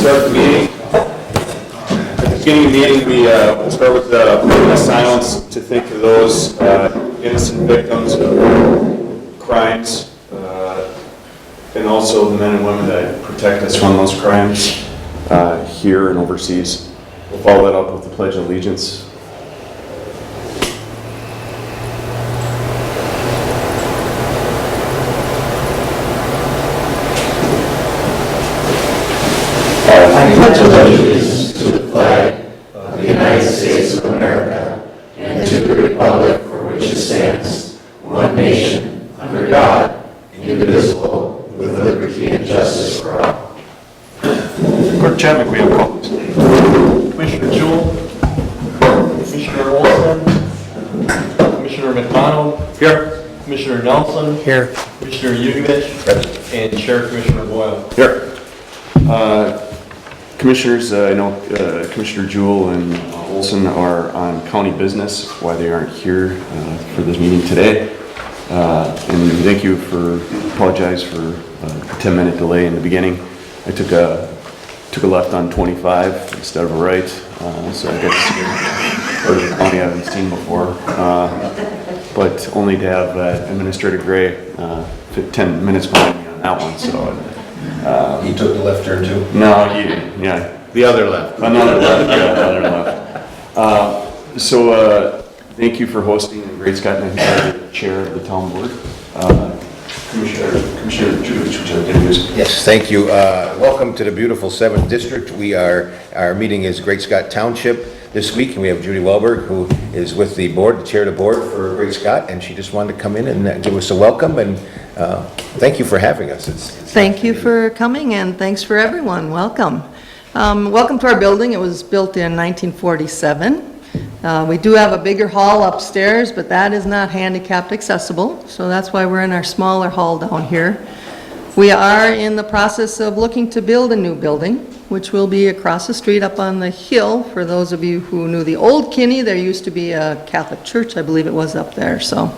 start the meeting. At the beginning of the meeting, we'll start with a silence to think of those innocent victims of crimes, and also the men and women that protect us from those crimes here and overseas. We'll follow that up with the Pledge of Allegiance. I pledge allegiance to the flag of the United States of America and to the republic for which it stands, one nation, under God, indivisible, with liberty and justice for all. Clerk Chadwick, we have calls. Commissioner Jewell, Commissioner Olson, Commissioner McDonald, Here. Commissioner Nelson, Here. Commissioner Yugovich, and Sheriff Commissioner Boyle. Here. Commissioners, I know Commissioner Jewell and Olson are on county business, why they aren't here for this meeting today. And thank you apologize for a 10-minute delay in the beginning. I took a left on 25 instead of a right, so I got part of the county I haven't seen before. But only to have Administrator Gray 10 minutes behind me on that one, so. He took the left turn too? No, yeah. The other left. Another left, yeah, another left. So thank you for hosting, and Great Scott, and the chair of the town board. Commissioner Judovich, would you like to introduce? Yes, thank you. Welcome to the beautiful 7th District. Our meeting is Great Scott Township this week, and we have Judy Welberg, who is with the board, the chair of the board for Great Scott, and she just wanted to come in and give us a welcome, and thank you for having us. Thank you for coming, and thanks for everyone. Welcome. Welcome to our building. It was built in 1947. We do have a bigger hall upstairs, but that is not handicapped accessible, so that's why we're in our smaller hall down here. We are in the process of looking to build a new building, which will be across the street up on the hill. For those of you who knew the old Kinney, there used to be a Catholic church, I believe it was up there, so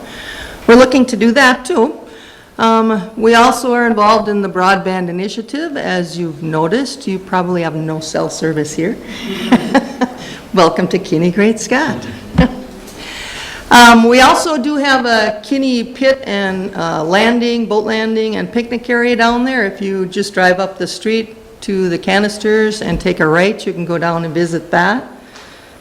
we're looking to do that too. We also are involved in the broadband initiative. As you've noticed, you probably have no cell service here. Welcome to Kinney, Great Scott. We also do have a Kinney pit and boat landing and picnic area down there. If you just drive up the street to the canisters and take a right, you can go down and visit that.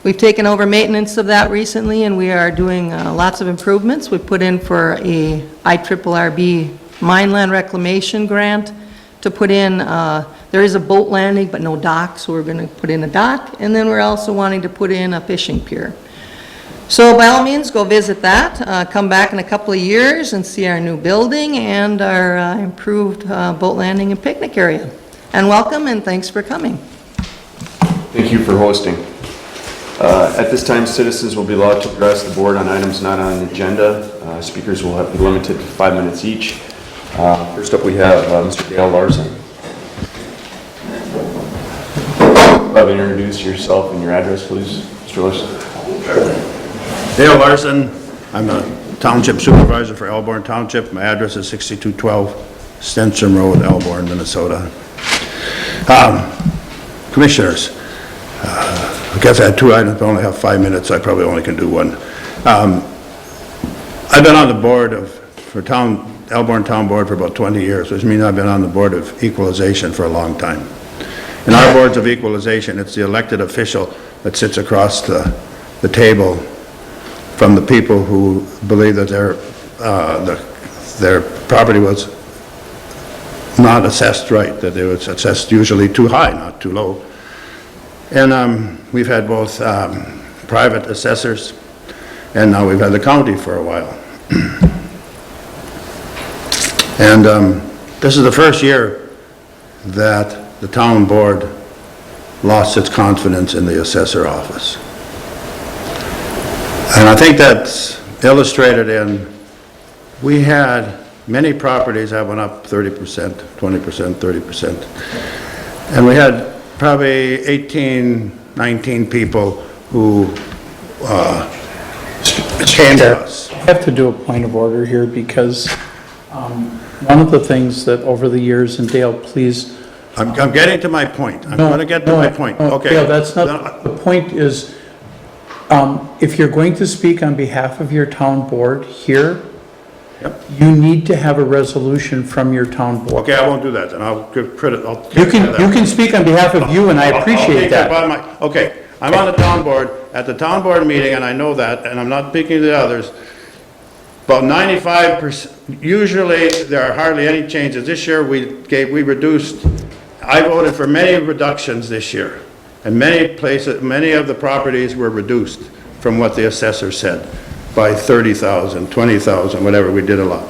We've taken over maintenance of that recently, and we are doing lots of improvements. We put in for a IRRB Mineland Reclamation Grant to put in, there is a boat landing but no dock, so we're going to put in a dock, and then we're also wanting to put in a fishing pier. So by all means, go visit that. Come back in a couple of years and see our new building and our improved boat landing and picnic area. And welcome, and thanks for coming. Thank you for hosting. At this time, citizens will be allowed to address the board on items not on the agenda. Speakers will be limited to 5 minutes each. First up, we have Mr. Dale Larson. Have you introduce yourself and your address, please, Mr. Larson? Dale Larson. I'm a township supervisor for Elborn Township. My address is 6212 Stenstrom Road, Elborn, Minnesota. Commissioners, I guess I had 2 items, but I only have 5 minutes, so I probably only can do one. I've been on the board for Elborn Town Board for about 20 years, which means I've been on the Board of Equalization for a long time. In our boards of equalization, it's the elected official that sits across the table from the people who believe that their property was not assessed right, that it was assessed usually too high, not too low. And we've had both private assessors, and now we've had the county for a while. And this is the first year that the town board lost its confidence in the assessor office. And I think that's illustrated in, we had many properties that went up 30%, 20%, 30%. And we had probably 18, 19 people who came to us. I have to do a point of order here because one of the things that over the years, and Dale, please I'm getting to my point. I'm No, going to get to no, my point. no, Okay. Dale, that's Then not, the point is, if you're going to speak on behalf of your town board here, Yep. you need to have a resolution from your town board. Okay, I won't do that, then I'll give credit. You can speak on behalf of you, and I appreciate that. Okay, I'm on the town board, at the town board meeting, and I know that, and I'm not speaking to the others. About 95%, usually there are hardly any changes. This year, we reduced, I voted for many reductions this year. And many places, many of the properties were reduced from what the assessor said, by 30,000, 20,000, whatever, we did a lot.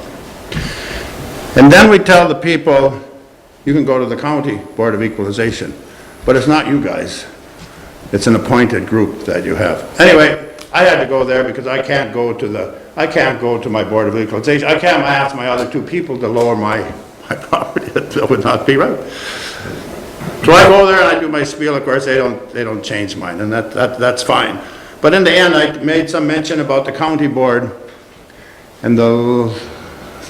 And then we tell the people, you can go to the county board of equalization, but it's not you guys. It's an appointed group that you have. Anyway, I had to go there because I can't go to my board of equalization. I can't ask my other two people to lower my property. That would not be right. So I go there and I do my spiel. Of course, they don't change mine, and that's fine. But in the end, I made some mention about the county board, and the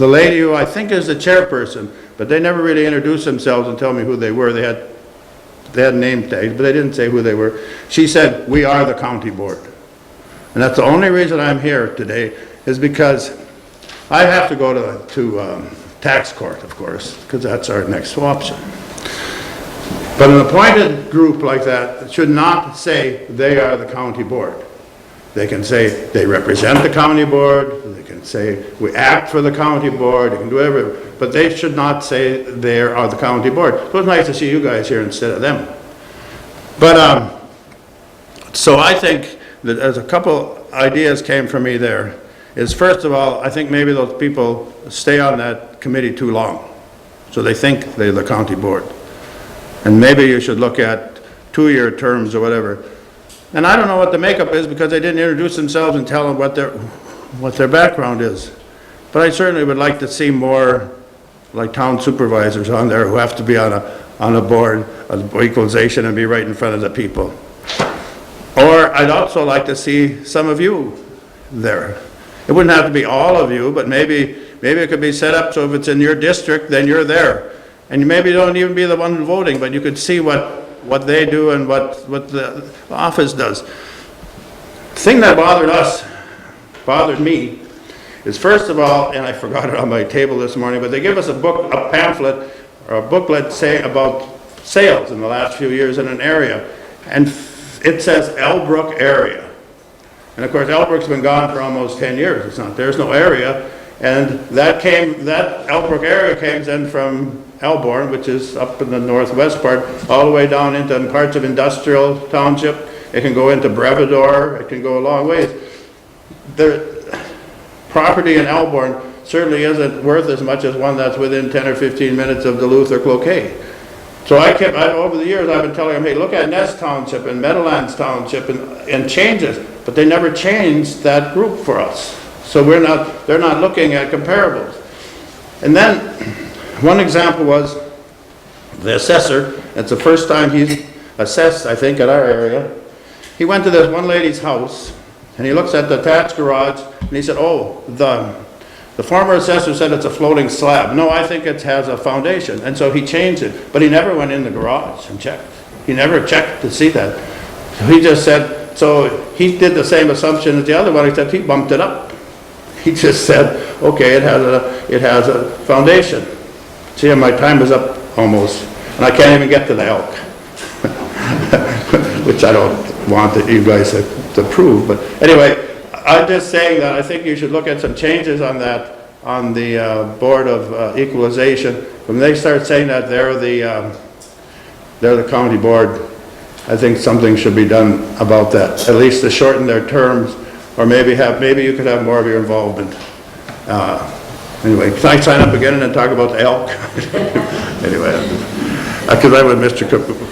lady who I think is the chairperson, but they never really introduced themselves and tell me who they were. They had name tags, but they didn't say who they were. She said, "We are the county board." And that's the only reason I'm here today, is because I have to go to tax court, of course, because that's our next option. But an appointed group like that should not say they are the county board. They can say they represent the county board, they can say we act for the county board, they can do whatever, but they should not say they are the county board. So it's nice to see you guys here instead of them. But, so I think that as a couple ideas came from me there, is first of all, I think maybe those people stay on that committee too long. So they think they're the county board. And maybe you should look at 2-year terms or whatever. And I don't know what the makeup is because they didn't introduce themselves and tell them what their background is. But I certainly would like to see more like town supervisors on there who have to be on a board of equalization and be right in front of the people. Or I'd also like to see some of you there. It wouldn't have to be all of you, but maybe it could be set up so if it's in your district, then you're there. And you maybe don't even be the one voting, but you could see what they do and what the office does. The thing that bothered me, is first of all, and I forgot it on my table this morning, but they give us a pamphlet, or a booklet saying about sales in the last few years in an area. And it says Elbrook area. And of course, Elbrook's been gone for almost 10 years. There's no area. And that Elbrook area came in from Elborn, which is up in the northwest part, all the way down into parts of Industrial Township. It can go into Brevador. It can go a long ways. The property in Elborn certainly isn't worth as much as one that's within 10 or 15 minutes of Duluth or Cloquet. So over the years, I've been telling them, hey, look at Ness Township and Meadowlands Township and change it. But they never changed that group for us. So they're not looking at comparables. And then, one example was the assessor. It's the first time he's assessed, I think, at our area. He went to this one lady's house, and he looks at the attached garage, and he said, oh, the former assessor said it's a floating slab. No, I think it has a foundation. And so he changed it, but he never went in the garage and checked. He never checked to see that. So he just said, so he did the same assumption as the other one, except he bumped it up. He just said, okay, it has a foundation. See, my time is up almost, and I can't even get to the elk, which I don't want you guys to prove. But anyway, I'm just saying that I think you should look at some changes on that, on the Board of Equalization. When they start saying that they're the county board, I think something should be done about that, at least to shorten their terms, or maybe you could have more of your involvement. Anyway, can I sign up again and then talk about the elk? Anyway, because I'm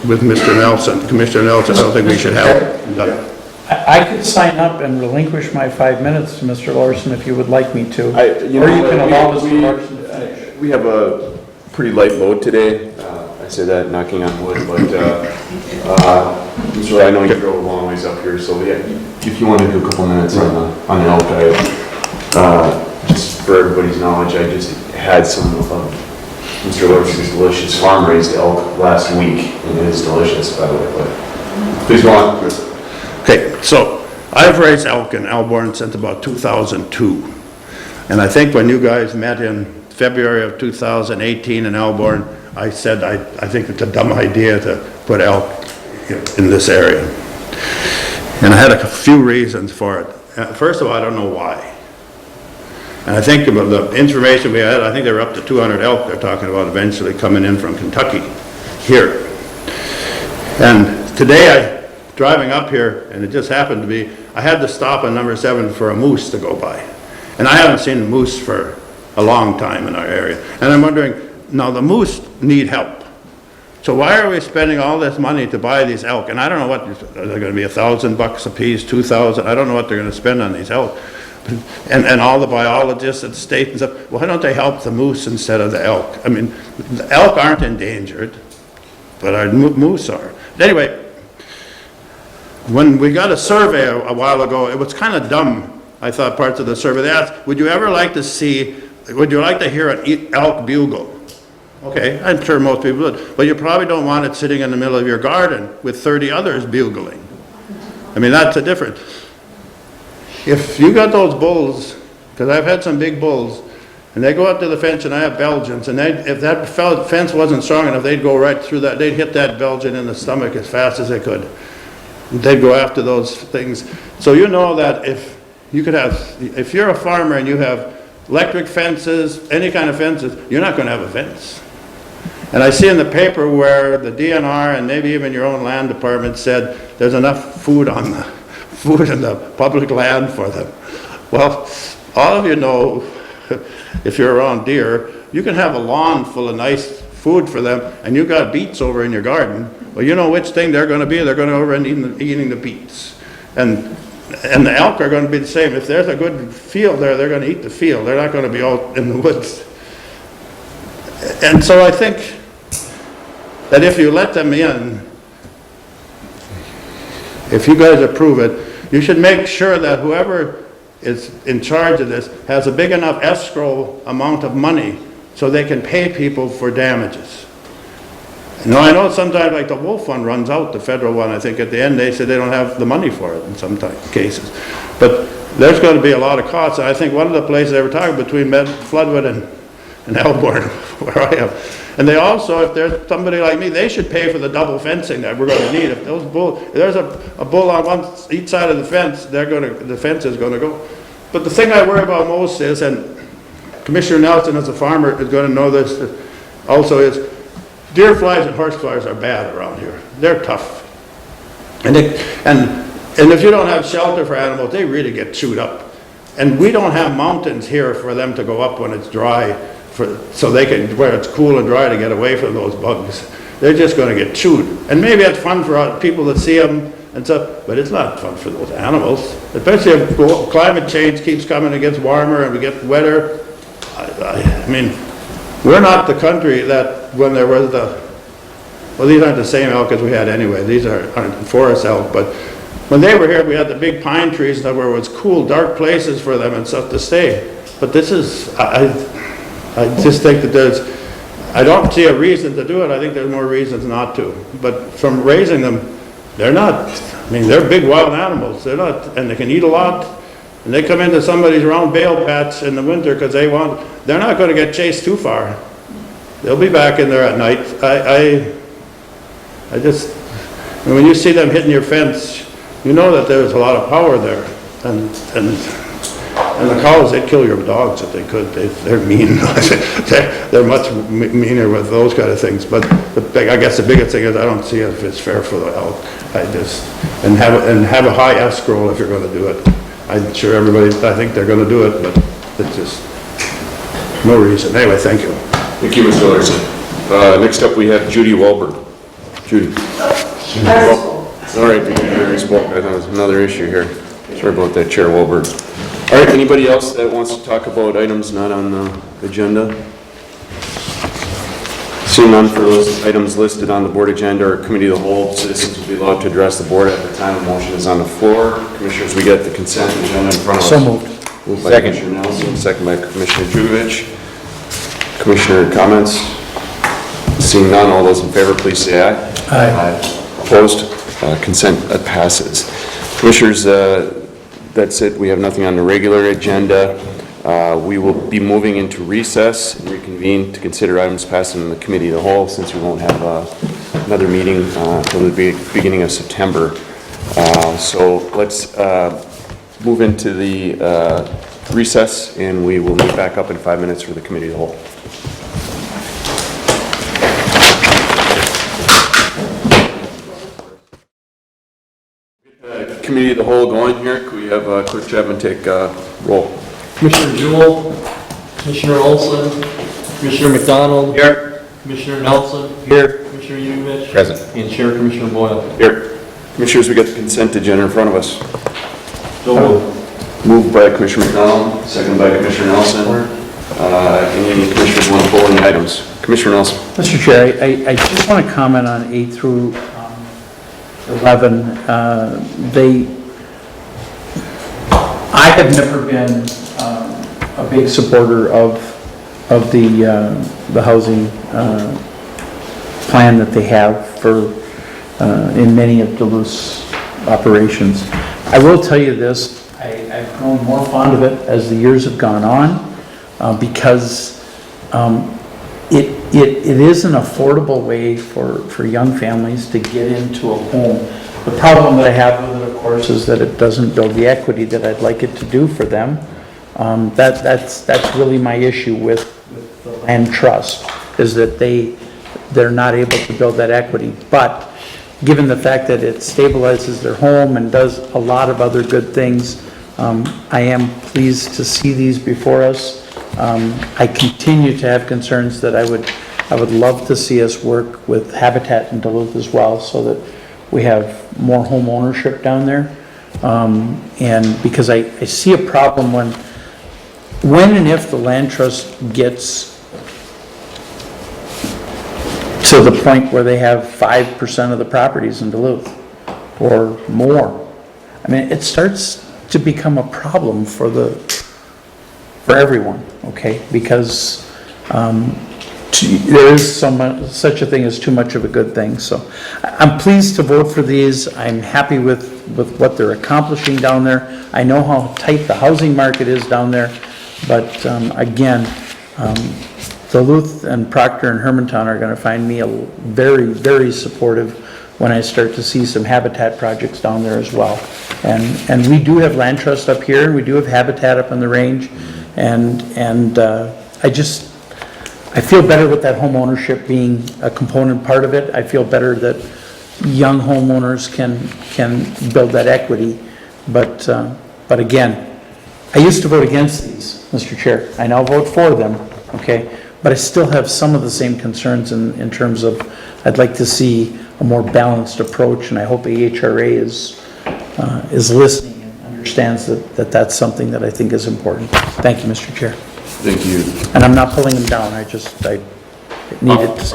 with Mr. Nelson, Commissioner Nelson, I don't think we should have it done. I could sign up and relinquish my 5 minutes to Mr. Larson if you would like me to. Or you can allow Mr. Larson to finish. We have a pretty light load today. I say that knocking on wood, but so I know you drove a long ways up here, so yeah, if you want to do a couple minutes on the elk, just for everybody's knowledge, I just had some Mr. Lordson's delicious farm-raised elk last week, and it is delicious, by the way, but please go on, Chris. Okay, so I've raised elk in Elborn since about 2002. And I think when you guys met in February of 2018 in Elborn, I said I think it's a dumb idea to put elk in this area. And I had a few reasons for it. First of all, I don't know why. And I think about the information we had, I think they were up to 200 elk they're talking about eventually coming in from Kentucky here. And today driving up here, and it just happened to be, I had to stop on number 7 for a moose to go by. And I haven't seen a moose for a long time in our area. And I'm wondering, now the moose need help. So why are we spending all this money to buy these elk? And I don't know what, they're going to be $1,000 a piece, 2,000, I don't know what they're going to spend on these elk. And all the biologists at the state and stuff, why don't they help the moose instead of the elk? I mean, the elk aren't endangered, but our moose are. Anyway, when we got a survey a while ago, it was kind of dumb, I thought, parts of the survey. They asked, would you like to hear an elk bugle? Okay, I'm sure most people would, but you probably don't want it sitting in the middle of your garden with 30 others bugling. I mean, that's a difference. If you got those bulls, because I've had some big bulls, and they go up to the fence, and I have Belgians, and if that fence wasn't strong enough, they'd go right through that, they'd hit that Belgian in the stomach as fast as they could. They'd go after those things. So you know that if you're a farmer and you have electric fences, any kind of fences, you're not going to have a fence. And I see in the paper where the DNR and maybe even your own land department said there's enough food in the public land for them. Well, all of you know, if you're around deer, you can have a lawn full of nice food for them, and you got beets over in your garden. Well, you know which thing they're going to be. They're going to over and eating the beets. And the elk are going to be the same. If there's a good field there, they're going to eat the field. They're not going to be out in the woods. And so I think that if you let them in, if you guys approve it, you should make sure that whoever is in charge of this has a big enough escrow amount of money so they can pay people for damages. Now, I know sometimes, like the wolf one runs out, the federal one, I think at the end they said they don't have the money for it in some cases. But there's going to be a lot of costs. And I think one of the places they were talking between Floodwood and Elborn, where I am. And they also, if there's somebody like me, they should pay for the double fencing that we're going to need. If there's a bull on each side of the fence, the fence is going to go. But the thing I worry about most is, and Commissioner Nelson as a farmer is going to know this also, is deer flies and horse flies are bad around here. They're tough. And if you don't have shelter for animals, they really get chewed up. And we don't have mountains here for them to go up when it's dry, so they can, where it's cool and dry, to get away from those bugs. They're just going to get chewed. And maybe it's fun for people to see them and stuff, but it's not fun for those animals. Especially if climate change keeps coming, it gets warmer and we get wetter. I mean, we're not the country that when there was well, these aren't the same elk as we had anyway. These aren't forest elk, but when they were here, we had the big pine trees where it was cool, dark places for them and stuff to stay. But this is, I just think that I don't see a reason to do it. I think there's more reasons not to. But from raising them, they're not, I mean, they're big wild animals. They're not, and they can eat a lot. And they come into somebody's round bale patch in the winter because they're not going to get chased too far. They'll be back in there at night. And when you see them hitting your fence, you know that there's a lot of power there. And the cows, they'd kill your dogs if they could. They're mean. They're much meaner with those kind of things. But I guess the biggest thing is I don't see if it's fair for the elk. And have a high escrow if you're going to do it. I'm sure I think they're going to do it, but it's just no reason. Anyway, thank you. Thank you, Mr. Larson. Next up, we have Judy Wahlberg. Judy. All right, I thought there was another issue here. Sorry about that, Chair Wahlberg. All right, anybody else that wants to talk about items not on the agenda? Seeing none for those items listed on the board agenda or committee of the whole, citizens will be allowed to address the board at the time a motion is on the floor. Commissioners, we get the consent agenda in front of us. So moved. Moved by Commissioner Nelson, second by Commissioner Juvich. Commissioner comments? Seeing none, all those in favor, please say aye. Aye. Opposed? Consent passes. Commissioners, that's it. We have nothing on the regular agenda. We will be moving into recess and reconvene to consider items passed in the committee of the whole, since we won't have another meeting until the beginning of September. So let's move into the recess, and we will meet back up in 5 minutes for the committee of the whole. Committee of the whole going here. Could we have Clerk Chapman take roll? Commissioner Jewell, Commissioner Olson, Commissioner McDonald. Here. Commissioner Nelson. Here. Commissioner Yurevich. Present. And Chair Commissioner Boyle. Here. Commissioners, we got the consent agenda in front of us. So moved. Moved by Commissioner McDonald, seconded by Commissioner Nelson. Any commissioners want to pull any items? Commissioner Nelson. Mr. Chair, I just want to comment on 8 through 11. I have never been a big supporter of the housing plan that they have for in many of Duluth's operations. I will tell you this, I've grown more fond of it as the years have gone on, because it is an affordable way for young families to get into a home. The problem that I have with it, of course, is that it doesn't build the equity that I'd like it to do for them. That's really my issue with the land trust, is that they're not able to build that equity. But given the fact that it stabilizes their home and does a lot of other good things, I am pleased to see these before us. I continue to have concerns that I would love to see us work with Habitat in Duluth as well, so that we have more home ownership down there. And because I see a problem when and if the land trust gets to the point where they have 5% of the properties in Duluth or more. I mean, it starts to become a problem for everyone, okay? Because there is such a thing as too much of a good thing. So I'm pleased to vote for these. I'm happy with what they're accomplishing down there. I know how tight the housing market is down there, but again, Duluth and Proctor and Hermantown are going to find me very, very supportive when I start to see some Habitat projects down there as well. And we do have land trust up here, and we do have Habitat up in the range, and I feel better with that home ownership being a component part of it. I feel better that young homeowners can build that equity. But again, I used to vote against these, Mr. Chair. I now vote for them, okay? But I still have some of the same concerns in terms of I'd like to see a more balanced approach, and I hope AHRA is listening and understands that that's something that I think is important. Thank you, Mr. Chair. Thank you. And I'm not pulling them down, I needed to say.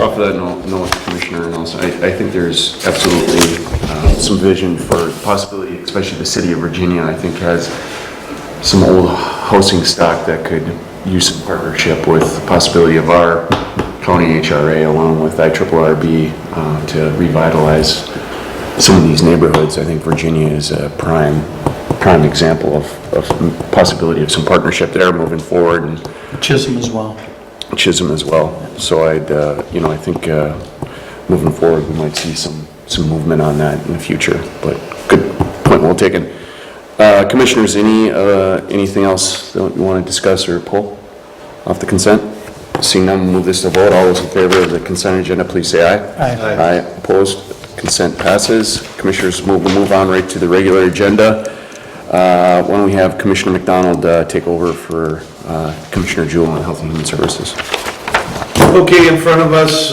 Off of that note, Commissioner Nelson, I think there's absolutely some vision for possibility, especially the city of Virginia, I think has some old housing stock that could use some partnership with the possibility of our county HRA along with IRRB to revitalize some of these neighborhoods. I think Virginia is a prime example of possibility of some partnership there moving forward. And Chisholm as well. So I think moving forward we might see some movement on that in the future. But good point well taken. Commissioners, anything else that you want to discuss or pull off the consent? Seeing none, we'll move this to vote. All those in favor of the consent agenda, please say aye. Aye. Aye. Opposed? Consent passes. Commissioners, we'll move on right to the regular agenda. Why don't we have Commissioner McDonald take over for Commissioner Jewell on Health and Human Services. Okay, in front of us,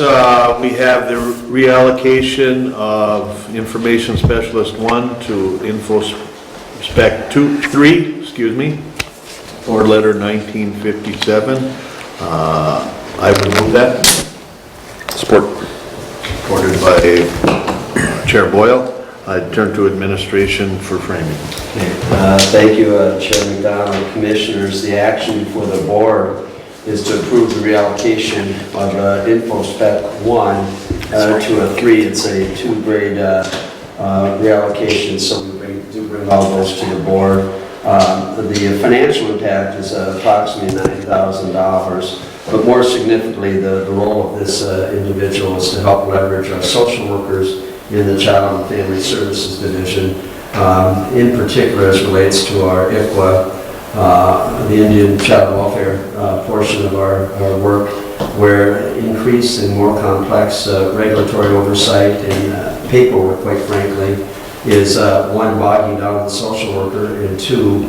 we have the reallocation of Information Specialist 1 to Info Spec 3, Board Letter 1957. I would move that. Support. Supported by Chair Boyle. I turn to administration for framing. Thank you, Chair McDonald, Commissioners. The action for the board is to approve the reallocation of info spec 1 to a 3. It's a 2-grade reallocation, so we do bring all those to the board. The financial impact is approximately $9,000, but more significantly, the role of this individual is to help leverage our social workers in the Child and Family Services Division, in particular as relates to our ICWA, the Indian Child Welfare portion of our work, where increased and more complex regulatory oversight and paperwork, quite frankly, is one, bogging down the social worker, and 2,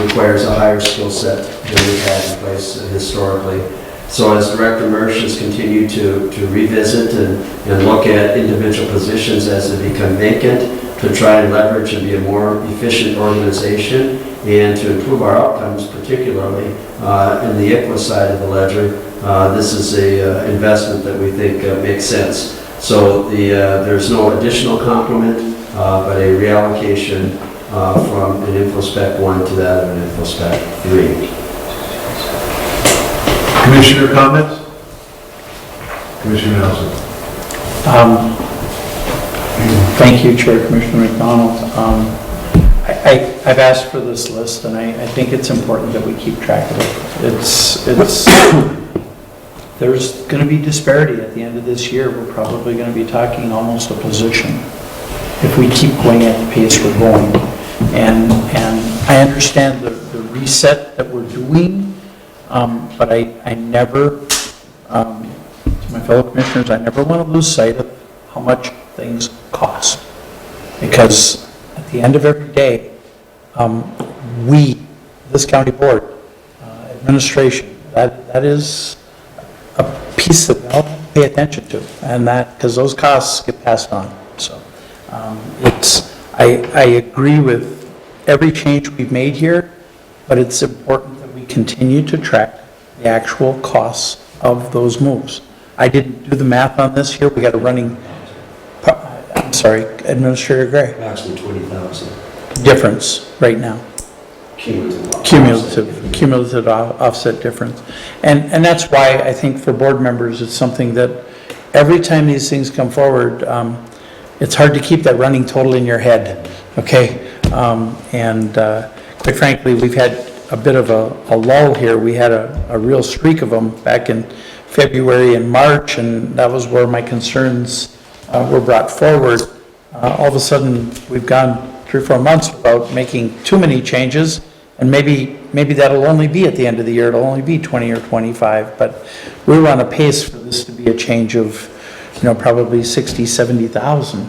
requires a higher skill set than we've had in place historically. So as Director Mersch has continued to revisit and look at individual positions as they become vacant, to try and leverage and be a more efficient organization, and to improve our outcomes, particularly in the ICWA side of the ledger, this is a investment that we think makes sense. So there's no additional complement, but a reallocation from an InfoSpec 1 to that of an InfoSpec 3. Commissioner comments? Commissioner Nelson. Thank you, Chair Commissioner McDonald. I've asked for this list, and I think it's important that we keep track of it. There's going to be disparity at the end of this year. We're probably going to be talking almost a position if we keep going at the pace we're going. And I understand the reset that we're doing, but I never, to my fellow commissioners, I never want to lose sight of how much things cost. Because at the end of every day, we, this county board, administration, that is a piece that we all have to pay attention to, and that, because those costs get passed on. So I agree with every change we've made here, but it's important that we continue to track the actual costs of those moves. I didn't do the math on this here. We got a running, I'm sorry, Administrator Gray. Approximately 20,000. Difference right now. Cumulative offset difference. And that's why I think for board members, it's something that every time these things come forward, it's hard to keep that running total in your head, okay? Quite frankly, we've had a bit of a lull here. We had a real streak of them back in February and March, and that was where my concerns were brought forward. All of a sudden, we've gone 3 or 4 months without making too many changes, and maybe that'll only be at the end of the year, it'll only be 20 or 25, but we were on a pace for this to be a change of, probably 60, 70,000,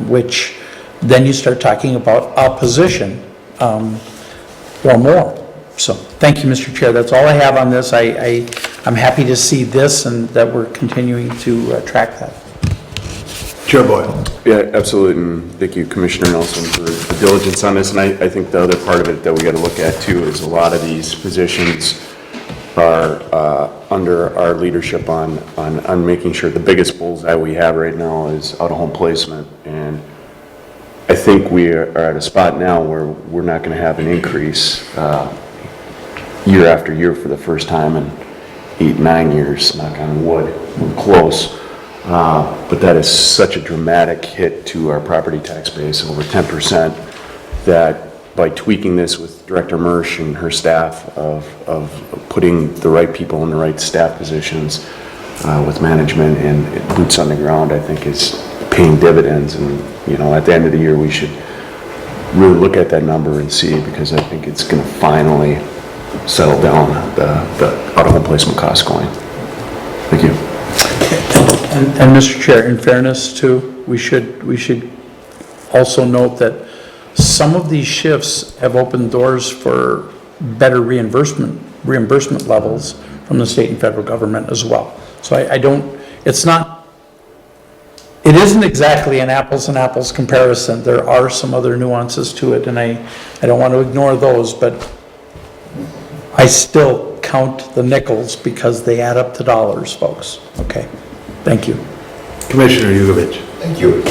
which then you start talking about a position or more. So, thank you, Mr. Chair. That's all I have on this. I'm happy to see this and that we're continuing to track that. Chair Boyle. Yeah, absolutely, and thank you, Commissioner Nelson, for the diligence on this, and I think the other part of it that we got to look at too is a lot of these positions are under our leadership on making sure the biggest bullseye we have right now is out-of-home placement, and I think we are at a spot now where we're not going to have an increase year after year for the first time in 8-9 years, knock on wood, we're close. But that is such a dramatic hit to our property tax base, over 10%, that by tweaking this with Director Mersch and her staff of putting the right people in the right staff positions with management and boots on the ground, I think is paying dividends. And, at the end of the year, we should really look at that number and see, because I think it's going to finally settle down the out-of-home placement costs going. Thank you. And Mr. Chair, in fairness too, we should also note that some of these shifts have opened doors for better reimbursement levels from the state and federal government as well. So it isn't exactly an apples and apples comparison. There are some other nuances to it, and I don't want to ignore those, but I still count the nickels because they add up to dollars, folks. Okay, thank you. Commissioner Yugovich. Thank you.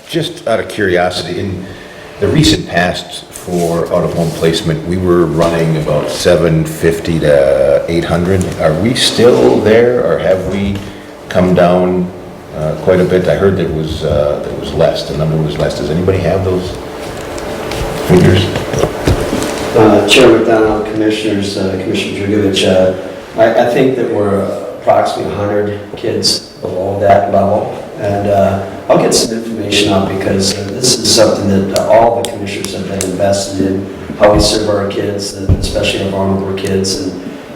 Just out of curiosity, in the recent past for out-of-home placement, we were running about 750 to 800. Are we still there, or have we come down quite a bit? I heard that it was less, the number was less. Does anybody have those figures? Chair McDonald, Commissioners, Commissioner Dragovich, I think that we're approximately 100 kids below that level. And I'll get some information out because this is something that all the commissioners have been invested in, how we serve our kids, and especially our vulnerable kids,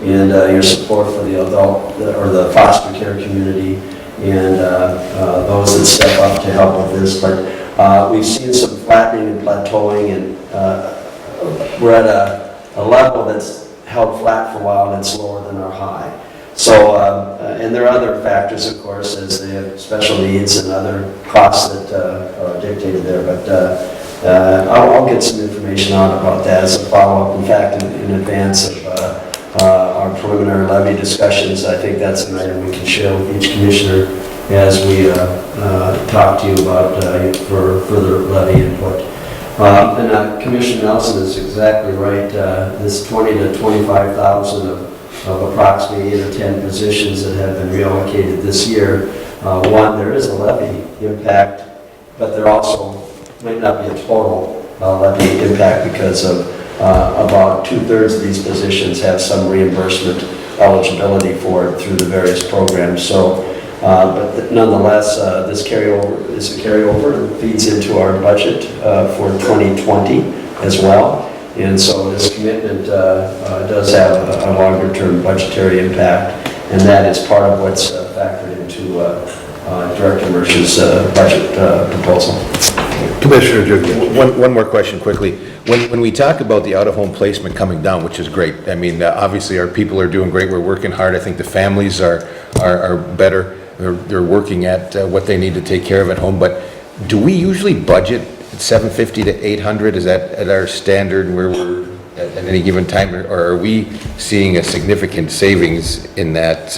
and your support for the adult or the foster care community and those that step up to help with this. But we've seen some flattening and plateauing, and we're at a level that's held flat for a while and it's lower than our high. So, and there are other factors, of course, as they have special needs and other costs that are dictated there. But I'll get some information out about that as a follow-up. In fact, in advance of our preliminary levy discussions, I think that's an item we can share with each commissioner as we talk to you about for further levy input. And Commissioner Nelson is exactly right. This 20 to 25,000 of approximately 8 or 10 positions that have been reallocated this year. One, there is a levy impact, but there also might not be a total levy impact because of about 2/3 of these positions have some reimbursement eligibility for it through the various programs. So, but nonetheless, this carryover is a carryover and feeds into our budget for 2020 as well. And so this commitment does have a longer-term budgetary impact, and that is part of what's factored into Director Mersch's budget proposal. Commissioner Dragovich. One more question quickly. When we talk about the out-of-home placement coming down, which is great, I mean, obviously our people are doing great, we're working hard, I think the families are better, they're working at what they need to take care of at home, but do we usually budget 750 to 800? Is that at our standard where we're at any given time, or are we seeing a significant savings in that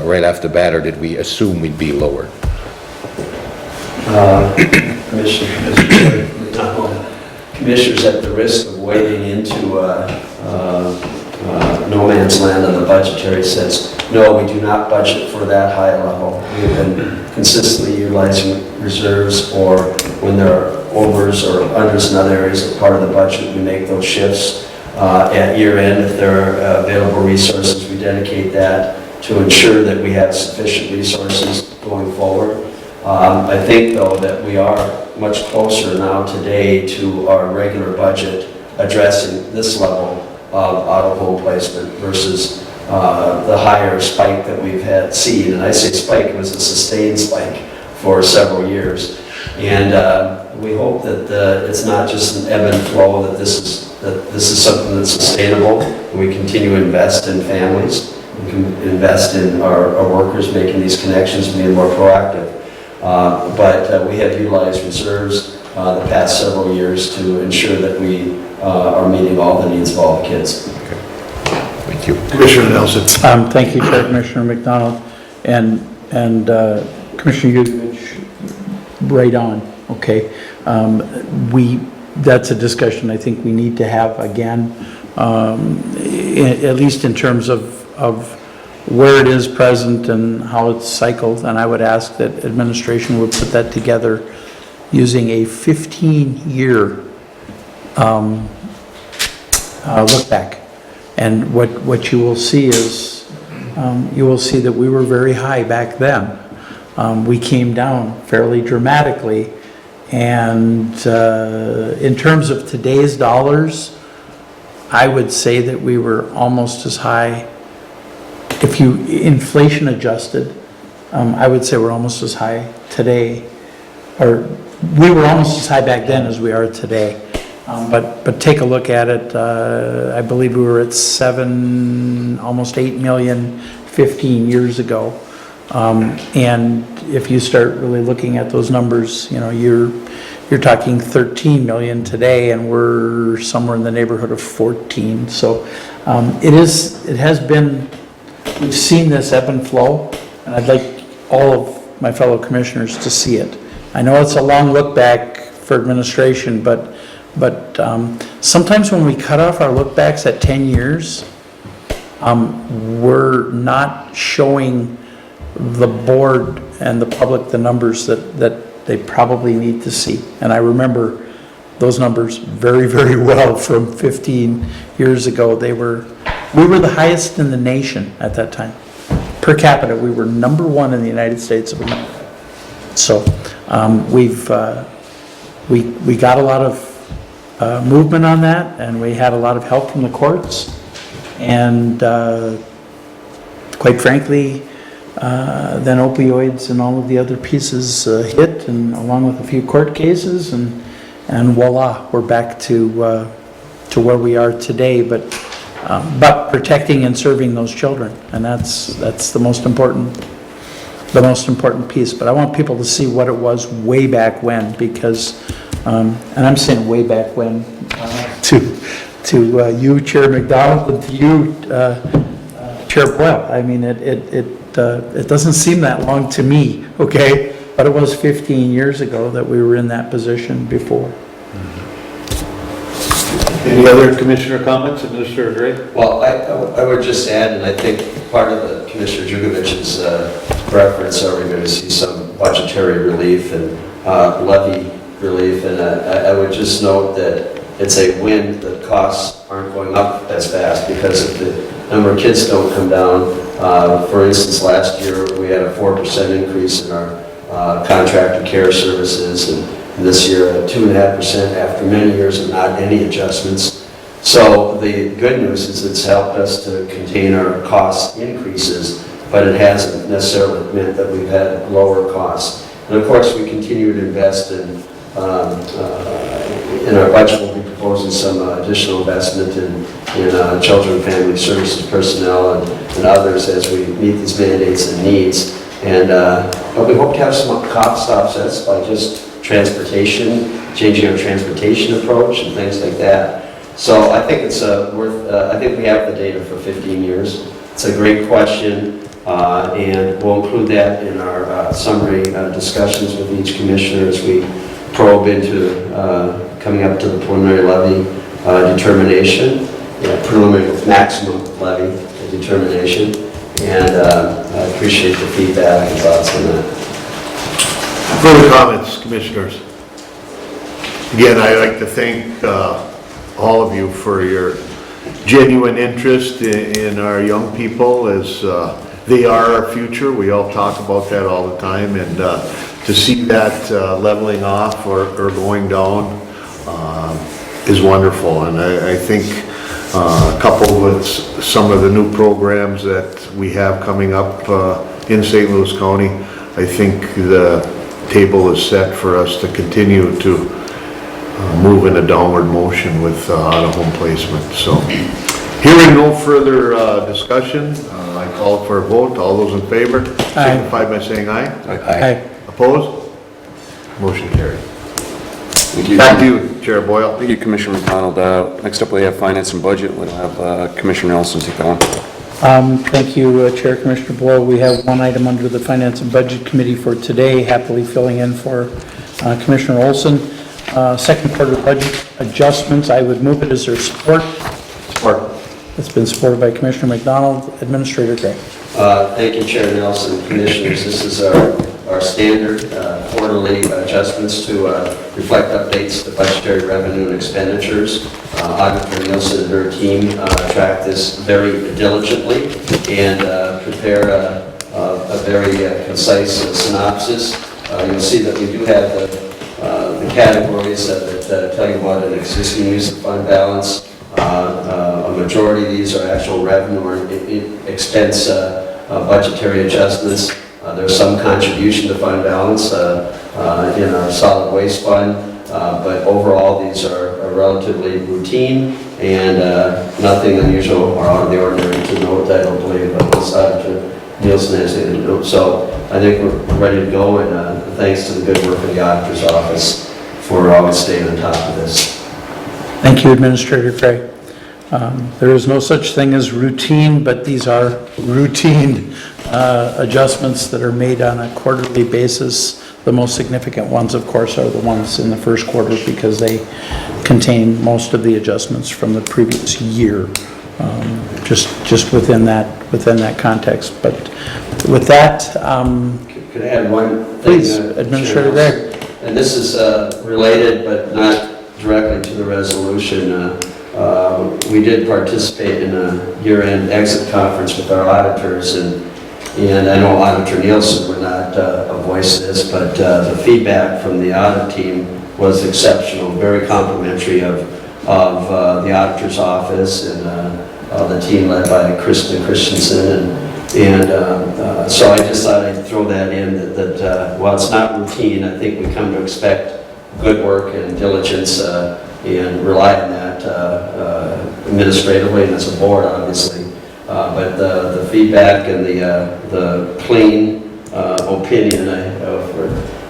right off the bat, or did we assume we'd be lower? Commissioners, at the risk of wading into no man's land on the budgetary sense, no, we do not budget for that high level. We've been consistently utilizing reserves, or when there are overs or unders in other areas of part of the budget, we make those shifts. At year end, if there are available resources, we dedicate that to ensure that we have sufficient resources going forward. I think, though, that we are much closer now today to our regular budget addressing this level of out-of-home placement versus the higher spike that we've had seen. And I say spike, it was a sustained spike for several years. And we hope that it's not just an ebb and flow, that this is something that's sustainable, and we continue to invest in families, we can invest in our workers making these connections and being more proactive. But we have utilized reserves the past several years to ensure that we are meeting all the needs of all the kids. Okay. Thank you. Commissioner Nelson. Thank you, Chair Commissioner McDonald, and Commissioner Yukovich, right on, okay? That's a discussion I think we need to have again, at least in terms of where it is present and how it's cycled, and I would ask that administration would put that together using a 15-year look back. And what you will see is, you will see that we were very high back then. We came down fairly dramatically, and in terms of today's dollars, I would say that we were almost as high. If you inflation adjusted, I would say we're almost as high today, or we were almost as high back then as we are today. But take a look at it. I believe we were at almost 8 million 15 years ago. And if you start really looking at those numbers, you know, you're talking 13 million today, and we're somewhere in the neighborhood of 14. So it has been, we've seen this ebb and flow, and I'd like all of my fellow commissioners to see it. I know it's a long look back for administration, but But sometimes when we cut off our look-backs at 10 years, we're not showing the board and the public the numbers that they probably need to see. And I remember those numbers very, very well from 15 years ago. We were the highest in the nation at that time. Per capita, we were number one in the United States of America. So we got a lot of movement on that, and we had a lot of help from the courts. And quite frankly, then opioids and all of the other pieces hit, and along with a few court cases, and voila, we're back to where we are today. But protecting and serving those children, and that's the most important piece. But I want people to see what it was way back when, because, and I'm saying way back when, to you, Chair McDonald, and to you, Chair Boyle. I mean, it doesn't seem that long to me, okay? But it was 15 years ago that we were in that position before. Any other commissioner comments, Administrator Gray? Well, I would just add, and I think part of the Commissioner Jugovich's reference, are we going to see some budgetary relief and levy relief? And I would just note that it's a win that costs aren't going up as fast, because if the number of kids don't come down. For instance, last year we had a 4% increase in our contracted care services, and this year 2.5% after many years of not any adjustments. So the good news is it's helped us to contain our cost increases, but it hasn't necessarily meant that we've had lower costs. And of course, we continue to invest in our budget. We'll be proposing some additional investment in children and family services personnel and others as we meet these mandates and needs. And but we hope to have some cost offsets by just transportation, changing our transportation approach and things like that. So I think it's worth, I think we have the data for 15 years. It's a great question, and we'll include that in our summary discussions with each commissioner as we probe into coming up to the preliminary levy determination, preliminary maximum levy determination. And I appreciate the feedback and thoughts on that. Further comments, commissioners? Again, I'd like to thank all of you for your genuine interest in our young people, as they are our future. We all talk about that all the time, and to see that leveling off or going down is wonderful. And I think coupled with some of the new programs that we have coming up in St. Louis County, I think the table is set for us to continue to move in a downward motion with out-of-home placement. So, hearing no further discussion, I call for a vote. All those in favor, signify by saying aye. Aye. Opposed? Motion carried. Thank you. Back to you, Chair Boyle. Thank you, Commissioner McDonald. Next up, we have Finance and Budget. We'll have Commissioner Nelson take that one. Thank you, Chair Commissioner Boyle. We have one item under the Finance and Budget Committee for today, happily filling in for Commissioner Olson. Second quarter budget adjustments, I would move it. Is there support? Support. It's been supported by Commissioner McDonald. Administrator Gray. Thank you, Chair Nelson. Commissioners, this is our standard quarterly adjustments to reflect updates to budgetary revenue and expenditures. Auditor Nielsen and her team track this very diligently and prepare a very concise synopsis. You'll see that we do have the categories that tell you what an existing use of fund balance. A majority of these are actual revenue or expense budgetary adjustments. There's some contribution to fund balance in our solid waste fund, but overall these are relatively routine and nothing unusual or out of the ordinary to note. I don't believe Auditor Nielsen has anything to note. So I think we're ready to go, and thanks to the good work of the Auditor's Office for always staying on top of this. Thank you, Administrator Gray. There is no such thing as routine, but these are routine adjustments that are made on a quarterly basis The most significant ones, of course, are the ones in the first quarter because they contain most of the adjustments from the previous year, just within that context. But with that, Could I add one thing? please, Administrator Gregg. And this is related, but not directly to the resolution. We did participate in a year-end exit conference with our auditors, and I know Auditor Nielsen would not voice this, but the feedback from the audit team was exceptional, very complimentary of the auditor's office and the team led by Kristen Christensen. And so I just thought I'd throw that in, that while it's not routine, I think we come to expect good work and diligence and rely on that administratively and as a board, obviously. But the feedback and the clean opinion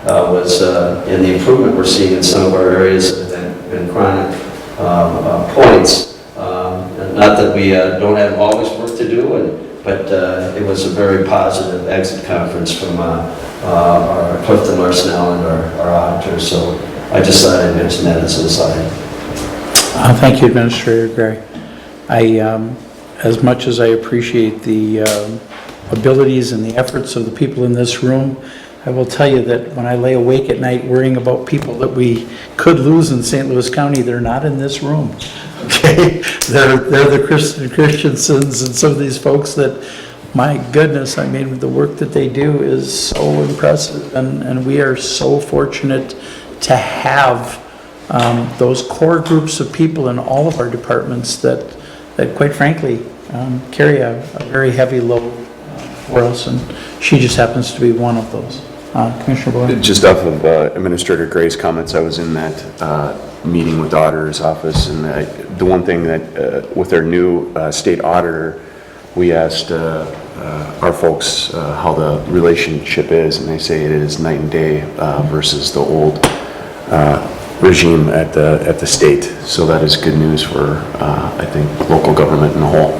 was, and the improvement we're seeing in some of our areas and chronic points. Not that we don't have always work to do, but it was a very positive exit conference from our Clifton Larson and our auditors. So I just thought I'd mention that as an aside. Thank you, Administrator Gray. As much as I appreciate the abilities and the efforts of the people in this room, I will tell you that when I lay awake at night worrying about people that we could lose in St. Louis County, they're not in this room. Okay, they're the Christiansens and some of these folks that, my goodness, I mean, the work that they do is so impressive, and we are so fortunate to have those core groups of people in all of our departments that quite frankly carry a very heavy load for us, and she just happens to be one of those. Commissioner Boyle? Just off of Administrator Gray's comments, I was in that meeting with the auditor's office, and the one thing that with our new state auditor, we asked our folks how the relationship is, and they say it is night and day versus the old regime at the state. So that is good news for I think local government in a whole.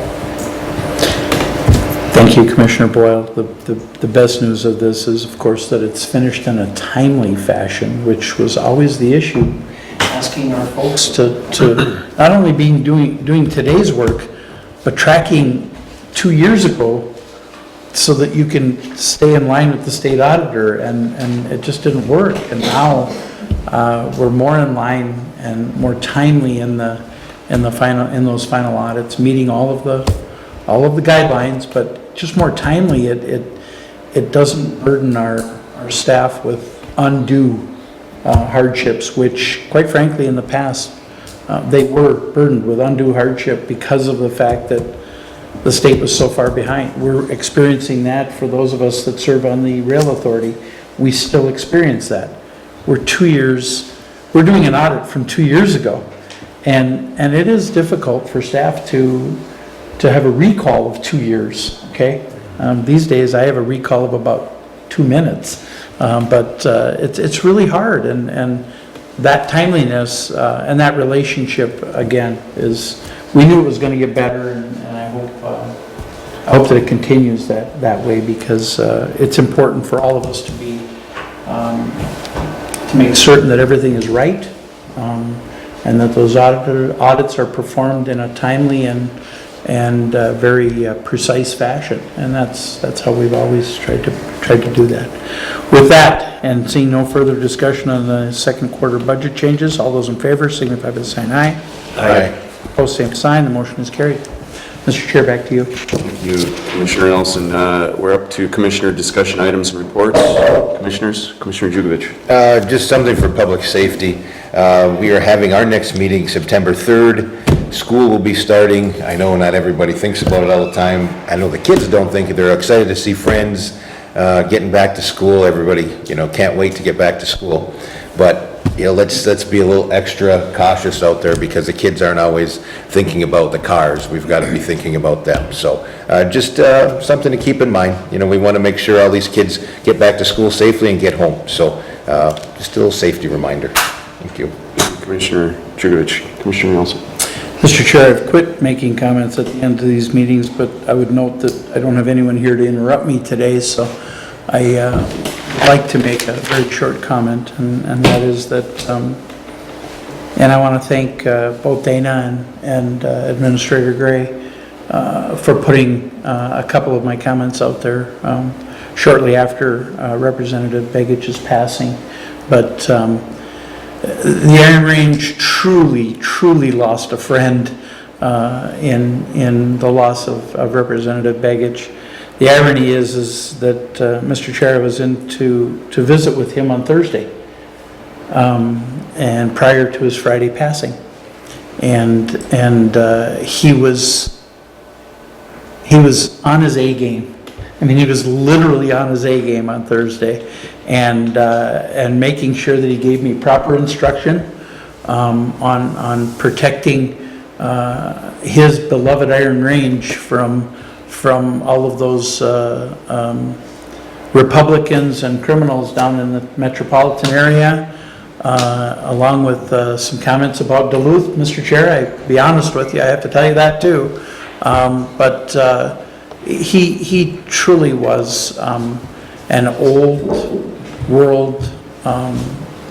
Thank you, Commissioner Boyle. The best news of this is, of course, that it's finished in a timely fashion, which was always the issue, asking our folks to not only doing today's work, but tracking 2 years ago so that you can stay in line with the state auditor, and it just didn't work. And now we're more in line and more timely in those final audits, meeting all of the guidelines, but just more timely. It doesn't burden our staff with undue hardships, which quite frankly in the past they were burdened with undue hardship because of the fact that the state was so far behind. We're experiencing that for those of us that serve on the rail authority. We still experience that. We're doing an audit from 2 years ago, and it is difficult for staff to have a recall of 2 years, okay? These days I have a recall of about 2 minutes, but it's really hard, and that timeliness and that relationship, again, we knew it was going to get better, and I hope that it continues that way, because it's important for all of us to make certain that everything is right, and that those audits are performed in a timely and very precise fashion, and that's how we've always tried to do that. With that, and seeing no further discussion on the second quarter budget changes, all those in favor signify by saying aye. Aye. Opposed, same sign. The motion is carried. Mr. Chair, back to you. Thank you, Commissioner Nelson. We're up to Commissioner discussion items and reports. Commissioners, Commissioner Jugovich. Just something for public safety. We are having our next meeting September 3rd. School will be starting. I know not everybody thinks about it all the time. I know the kids don't think it. They're excited to see friends getting back to school. Everybody, can't wait to get back to school. But let's be a little extra cautious out there, because the kids aren't always thinking about the cars. We've got to be thinking about them. So just something to keep in mind. We want to make sure all these kids get back to school safely and get home. So just a little safety reminder. Thank you. Commissioner Jugovich. Commissioner Nelson. Mr. Chair, I've quit making comments at the end of these meetings, but I would note that I don't have anyone here to interrupt me today, so I like to make a very short comment, and that is that, and I want to thank both Dana and Administrator Gray for putting a couple of my comments out there shortly after Representative Begich's passing. But the Iron Range truly lost a friend in the loss of Representative Begich. The irony is that Mr. Chair, I was in to visit with him on Thursday, and prior to his Friday passing, and he was on his A game. I mean, he was literally on his A game on Thursday, and making sure that he gave me proper instruction on protecting his beloved Iron Range from all of those Republicans and criminals down in the metropolitan area, along with some comments about Duluth. Mr. Chair, I'll be honest with you, I have to tell you that too. But he truly was an old world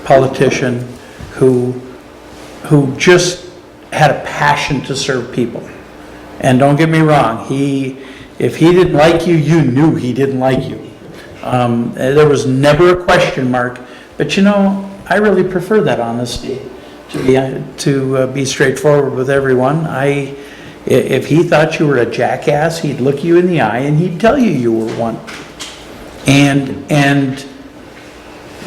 politician who just had a passion to serve people. And don't get me wrong, if he didn't like you, you knew he didn't like you. There was never a question mark, but you know, I really prefer that honesty, to be straightforward with everyone. If he thought you were a jackass, he'd look you in the eye and he'd tell you were one.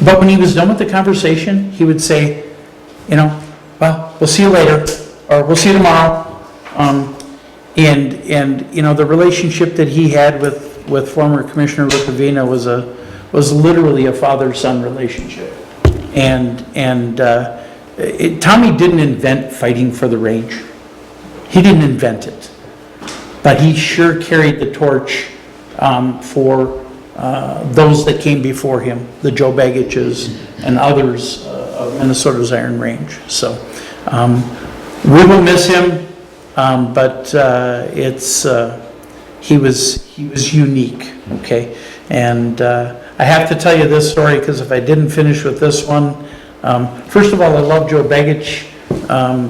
But when he was done with the conversation, he would say, you know, well, we'll see you later, or we'll see you tomorrow. And you know, the relationship that he had with former Commissioner Rukavina was literally a father-son relationship. Tommy didn't invent fighting for the range. He didn't invent it, but he sure carried the torch for those that came before him, the Joe Begiches and others of Minnesota's Iron Range. So we will miss him, but he was unique. Okay, and I have to tell you this story because if I didn't finish with this one, first of all, I love Joe Begich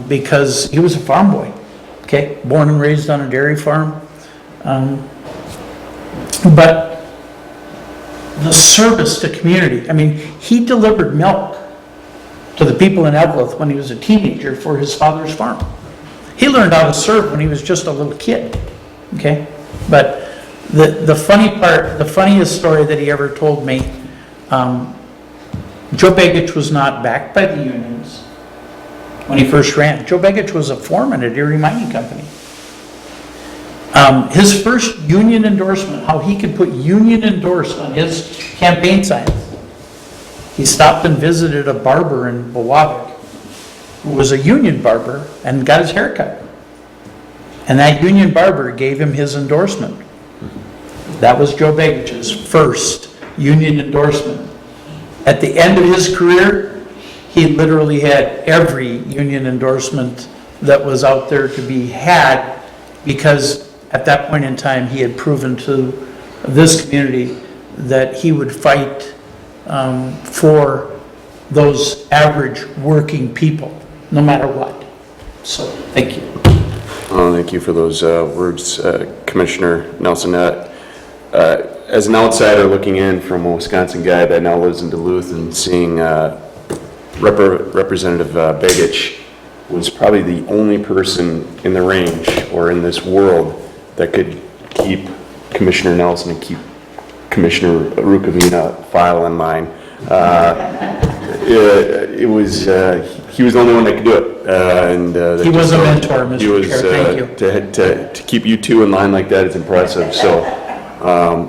because he was a farm boy. Okay, born and raised on a dairy farm, but the service to community. I mean, he delivered milk to the people in Evelyn when he was a teenager for his father's farm. He learned how to serve when he was just a little kid. Okay, but the funny part, the funniest story that he ever told me, Joe Begich was not backed by the unions when he first ran. Joe Begich was a foreman at Erie Mining Company. His first union endorsement, how he could put union endorsed on his campaign signs, he stopped and visited a barber in Bowavic who was a union barber and got his hair cut. And that union barber gave him his endorsement. That was Joe Begich's first union endorsement. At the end of his career, he literally had every union endorsement that was out there to be had, because at that point in time he had proven to this community that he would fight for those average working people, no matter what. So, thank you. Thank you for those words, Commissioner Nelson. As an outsider looking in from a Wisconsin guy that now lives in Duluth and seeing Representative Begich was probably the only person in the range or in this world that could keep Commissioner Nelson and keep Commissioner Rukavina file in line. It was he was the only one that could do it, and he was a mentor, Mr. Chair. Thank you. To keep you two in line like that is impressive. So. I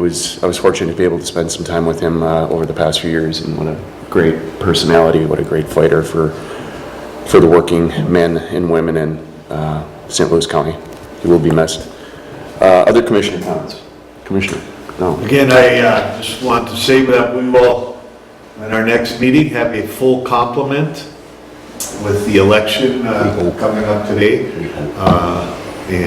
was fortunate to be able to spend some time with him over the past few years, and what a great personality, what a great fighter for the working men and women in St. Louis County. He will be missed. Other commissioner comments? Commissioner? No. Again, I just want to say that we will, at our next meeting, have a full complement with the election coming up today. It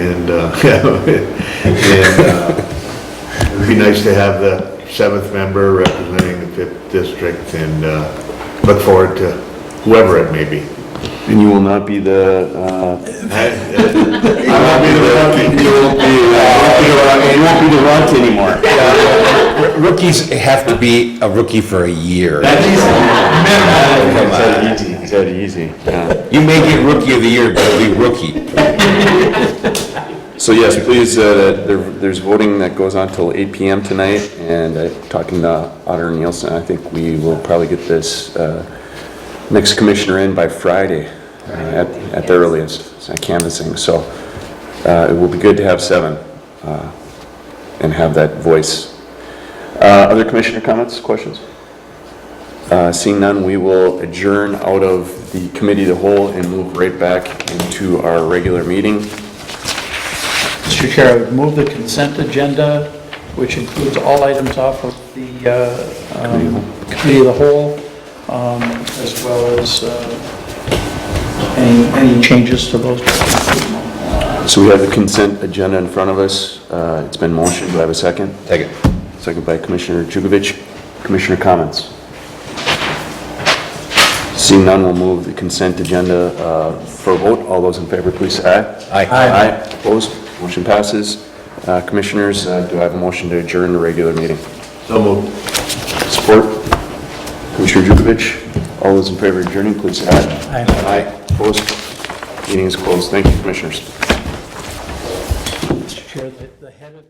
would be nice to have the 7th member representing the 5th district, and look forward to whoever it may be. And you will not be the, I won't be the rookie. you won't be the runt anymore. Rookies have to be a rookie for a year. It's that easy, yeah. You may get Rookie of the Year, but it'll be rookie. So yes, please, there's voting that goes on till 8 PM tonight, and talking to Auditor Nielsen, I think we will probably get this next commissioner in by Friday at the earliest, canvassing. So it will be good to have 7 and have that voice. Other commissioner comments, questions? Seeing none, we will adjourn out of the committee of the whole and move right back into our regular meeting. Mr. Chair, I would move the consent agenda, which includes all items off of the committee of the whole, as well as any changes to those. So we have the consent agenda in front of us. It's been motioned. Do I have a second? Second. Second by Commissioner Jugovic. Commissioner comments? Seeing none, we'll move the consent agenda for a vote. All those in favor, please say aye. Aye. Aye. Opposed? Motion passes. Commissioners, do I have a motion to adjourn the regular meeting? So moved. Support? Commissioner Jugovic. All those in favor of adjourning, please say aye. Aye. Aye. Opposed? Meeting is closed. Thank you, Commissioners. Mr. Chair, the head of